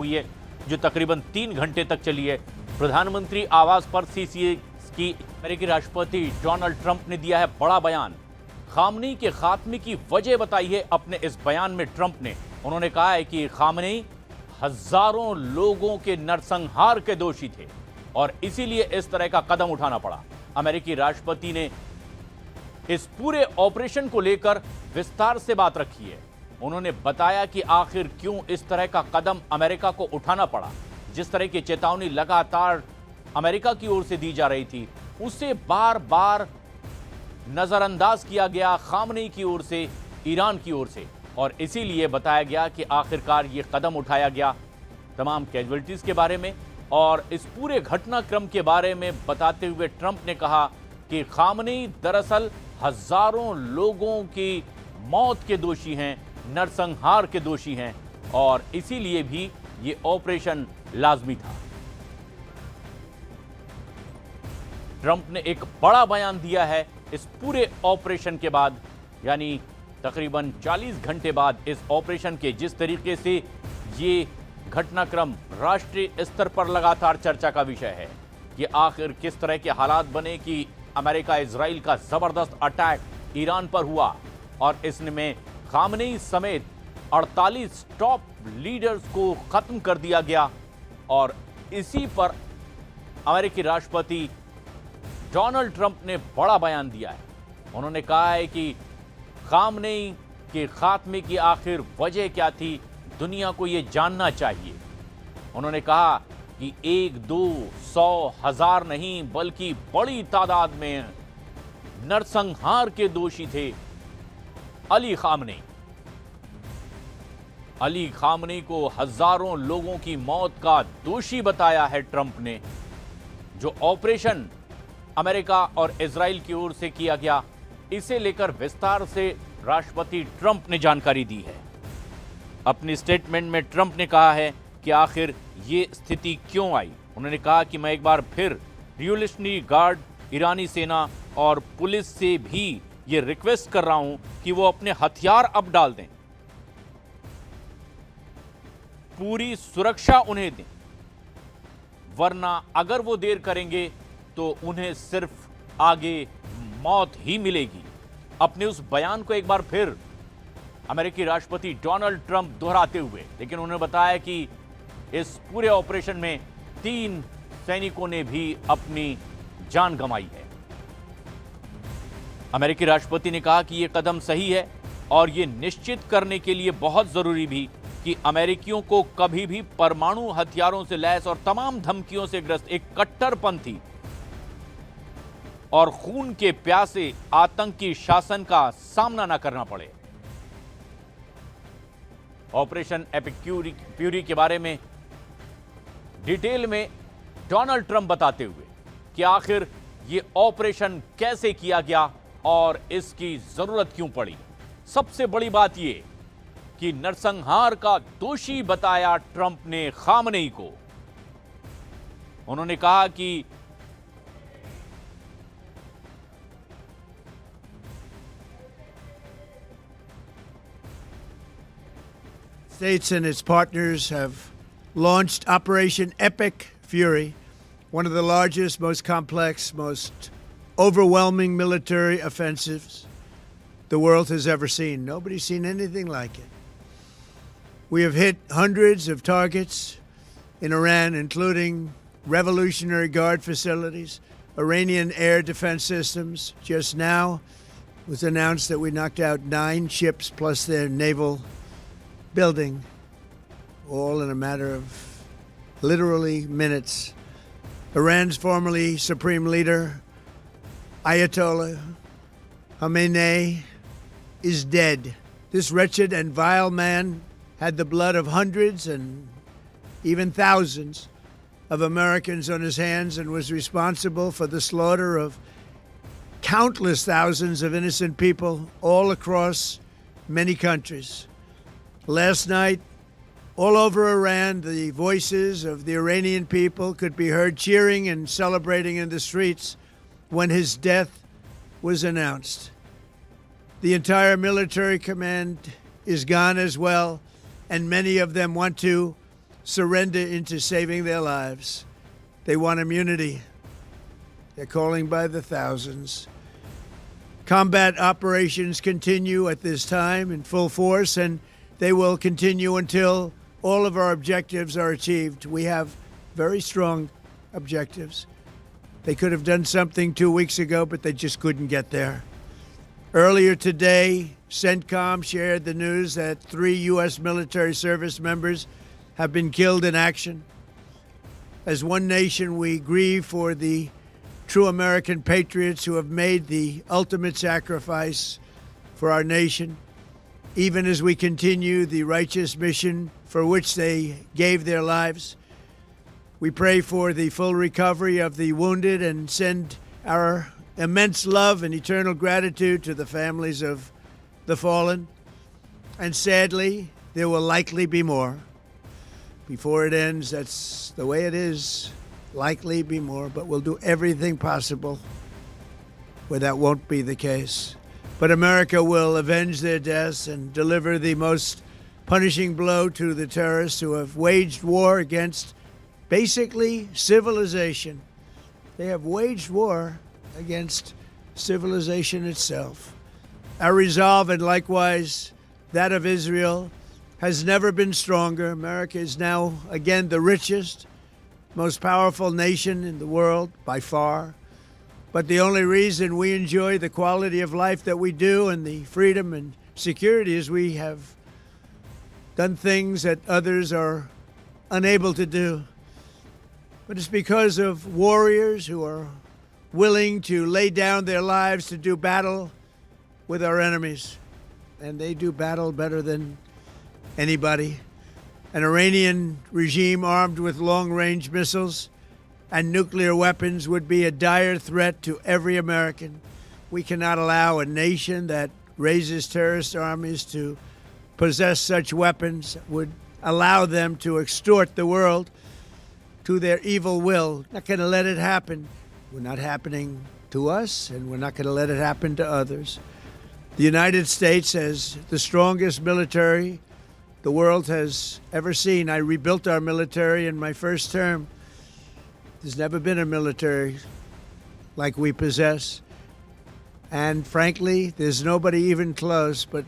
हुई है जो तकरीबन 3 घंटे तक चली है। प्रधानमंत्री आवास पर सीसीए की अमेरिकी राष्ट्रपति डोनाल्ड ट्रंप ने दिया है बड़ा बयान। खामनेई के खात्मे की वजह बताई है अपने इस बयान में ट्रंप ने। उन्होंने कहा है कि खामनेई हजारों लोगों के नरसंहार के दोषी थे और इसीलिए इस तरह का कदम उठाना पड़ा। अमेरिकी राष्ट्रपति ने इस पूरे ऑपरेशन को लेकर विस्तार से बात रखी है। उन्होंने बताया कि आखिर क्यों इस तरह का कदम अमेरिका को उठाना पड़ा। जिस तरह की चेतावनी लगातार अमेरिका की ओर से दी जा रही थी उसे बार बार नजरअंदाज किया गया खामनेई की ओर से, ईरान की ओर से, और इसीलिए बताया गया कि आखिरकार ये कदम उठाया गया। तमाम कैजुअल्टीज के बारे में और इस पूरे घटनाक्रम के बारे में बताते हुए ट्रंप ने कहा कि खामनेई दरअसल हजारों लोगों की मौत के दोषी हैं, नरसंहार के दोषी हैं और इसीलिए भी ये ऑपरेशन लाजमी था। ट्रंप ने एक बड़ा बयान दिया है इस पूरे ऑपरेशन के बाद, यानी तकरीबन 40 घंटे बाद इस ऑपरेशन के। जिस तरीके से ये घटनाक्रम राष्ट्रीय स्तर पर लगातार चर्चा का विषय है कि आखिर किस तरह के हालात बने कि अमेरिका इजराइल का जबरदस्त अटैक ईरान पर हुआ और इसमें खामनेई समेत 48 टॉप लीडर्स को खत्म कर दिया गया। और इसी पर अमेरिकी राष्ट्रपति डोनाल्ड ट्रंप ने बड़ा बयान दिया है। उन्होंने कहा है कि खामनेई के खात्मे की आखिर वजह क्या थी, दुनिया को यह जानना चाहिए। उन्होंने कहा कि 1, 2, 100, 1000 नहीं बल्कि बड़ी तादाद में नरसंहार के दोषी थे अली खामनेई। अली खामनेई को हजारों लोगों की मौत का दोषी बताया है ट्रंप ने। जो ऑपरेशन अमेरिका और इजराइल की ओर से किया गया, इसे लेकर विस्तार से राष्ट्रपति ट्रंप ने जानकारी दी है। अपनी स्टेटमेंट में ट्रंप ने कहा है कि आखिर ये स्थिति क्यों आई। उन्होंने कहा कि मैं एक बार फिर रिवोल्यूशनरी गार्ड, ईरानी सेना और पुलिस से भी ये रिक्वेस्ट कर रहा हूं कि वो अपने हथियार अब डाल दें, पूरी सुरक्षा उन्हें दें, वरना अगर वो देर करेंगे तो उन्हें सिर्फ आगे मौत ही मिलेगी। अपने उस बयान को एक बार फिर अमेरिकी राष्ट्रपति डोनाल्ड ट्रंप दोहराते हुए, लेकिन उन्होंने बताया कि इस पूरे ऑपरेशन में 3 सैनिकों ने भी अपनी जान गंवाई है। अमेरिकी राष्ट्रपति ने कहा कि यह कदम सही है और यह निश्चित करने के लिए बहुत जरूरी भी कि अमेरिकियों को कभी भी परमाणु हथियारों से लैस और तमाम धमकियों से ग्रस्त एक कट्टरपंथी और खून के प्यासे आतंकी शासन का सामना न करना पड़े। ऑपरेशन एपिक फ्यूरी के बारे में डिटेल में डोनाल्ड ट्रंप बताते हुए कि आखिर यह ऑपरेशन कैसे किया गया और इसकी जरूरत क्यों पड़ी। सबसे बड़ी बात यह कि नरसंहार का दोषी बताया ट्रंप ने खामनेई को। उन्होंने कहा कि States and its partners have launched Operation Epic Fury, one of the largest, most complex, most overwhelming military offensives the world has ever seen. Nobody's seen anything like it. We have hit hundreds of targets in Iran, including Revolutionary Guard facilities, Iranian air defense systems. Just now it was announced that we knocked out 9 ships plus their naval building, all in a matter of literally minutes. Iran's formerly supreme leader, Ayatollah Khamenei, is dead. This wretched and vile man had the blood of hundreds and even thousands of Americans on his hands and was responsible for the slaughter of countless thousands of innocent people all across many countries. Last night, all over Iran, the voices of the Iranian people could be heard cheering and celebrating in the streets when his death was announced. The entire military command is gone as well, and many of them want to surrender into saving their lives. They want immunity. They're calling by the thousands. Combat operations continue at this time in full force, and they will continue until all of our objectives are achieved. We have very strong objectives. They could have done something 2 weeks ago, but they just couldn't get there. Earlier today, CENTCOM shared the news that 3 U.S. military service members have been killed in action. As one nation, we grieve for the true American patriots who have made the ultimate sacrifice for our nation, even as we continue the righteous mission for which they gave their lives. We pray for the full recovery of the wounded and send our immense love and eternal gratitude to the families of the fallen. And sadly, there will likely be more. Before it ends, that's the way it is. Likely be more, but we'll do everything possible where that won't be the case. But America will avenge their deaths and deliver the most punishing blow to the terrorists who have waged war against basically civilization. They have waged war against civilization itself. Our resolve, and likewise that of Israel, has never been stronger. America is now again the richest, most powerful nation in the world by far. But the only reason we enjoy the quality of life that we do and the freedom and security is we have done things that others are unable to do. But it's because of warriors who are willing to lay down their lives to do battle with our enemies. And they do battle better than anybody. An Iranian regime armed with long-range missiles and nuclear weapons would be a dire threat to every American. We cannot allow a nation that raises terrorist armies to possess such weapons, would allow them to extort the world to their evil will. Not going to let it happen. We're not happening to us, and we're not going to let it happen to others. The United States has the strongest military the world has ever seen. I rebuilt our military in my first term. There's never been a military like we possess. And frankly, there's nobody even close, but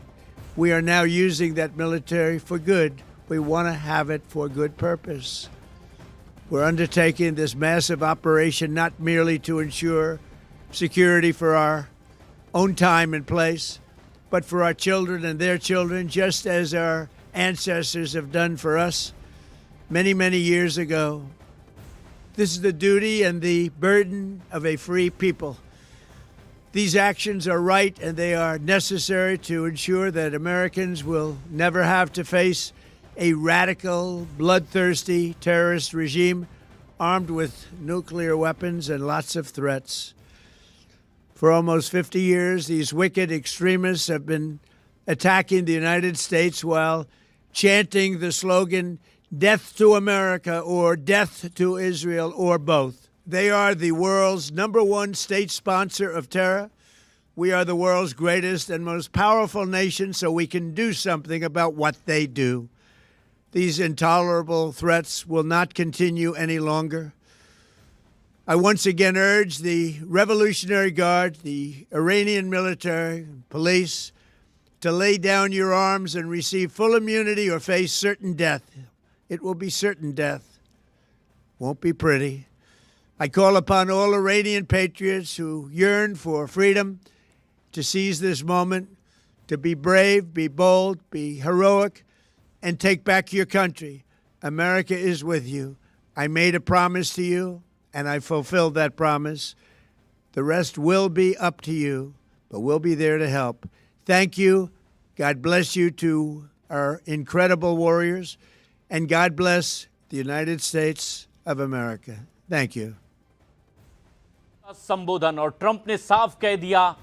we are now using that military for good. We want to have it for good purpose. We're undertaking this massive operation not merely to ensure security for our own time and place, but for our children and their children, just as our ancestors have done for us many, many years ago. This is the duty and the burden of a free people. These actions are right and they are necessary to ensure that Americans will never have to face a radical, bloodthirsty terrorist regime armed with nuclear weapons and lots of threats. For almost 50 years, these wicked extremists have been attacking the United States while chanting the slogan, "Death to America" or "Death to Israel," or both. They are the world's #1 state sponsor of terror. We are the world's greatest and most powerful nation, so we can do something about what they do. These intolerable threats will not continue any longer. I once again urge the Revolutionary Guard, the Iranian military, police, to lay down your arms and receive full immunity or face certain death. It will be certain death. Won't be pretty. I call upon all Iranian patriots who yearn for freedom to seize this moment, to be brave, be bold, be heroic, and take back your country. America is with you. I made a promise to you, and I fulfilled that promise. The rest will be up to you, but we'll be there to help. Thank you. God bless you to our incredible warriors, and God bless the United States of America. Thank you. संबोधन और Trump ने साफ कह दिया,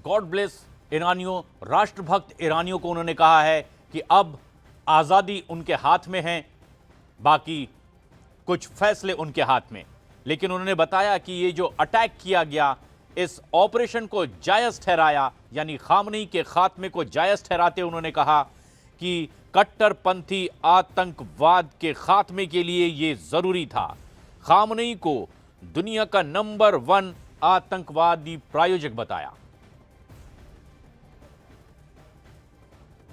God bless ईरानियों, राष्ट्रभक्त ईरानियों को उन्होंने कहा है कि अब आज़ादी उनके हाथ में है, बाकी कुछ फैसले उनके हाथ में। लेकिन उन्होंने बताया कि ये जो अटैक किया गया, इस ऑपरेशन को जायज़ ठहराया, यानी खामनेई के खात्मे को जायज़ ठहराते उन्होंने कहा कि कट्टरपंथी आतंकवाद के खात्मे के लिए ये जरूरी था। खामनेई को दुनिया का नंबर 1 आतंकवादी प्रायोजक बताया।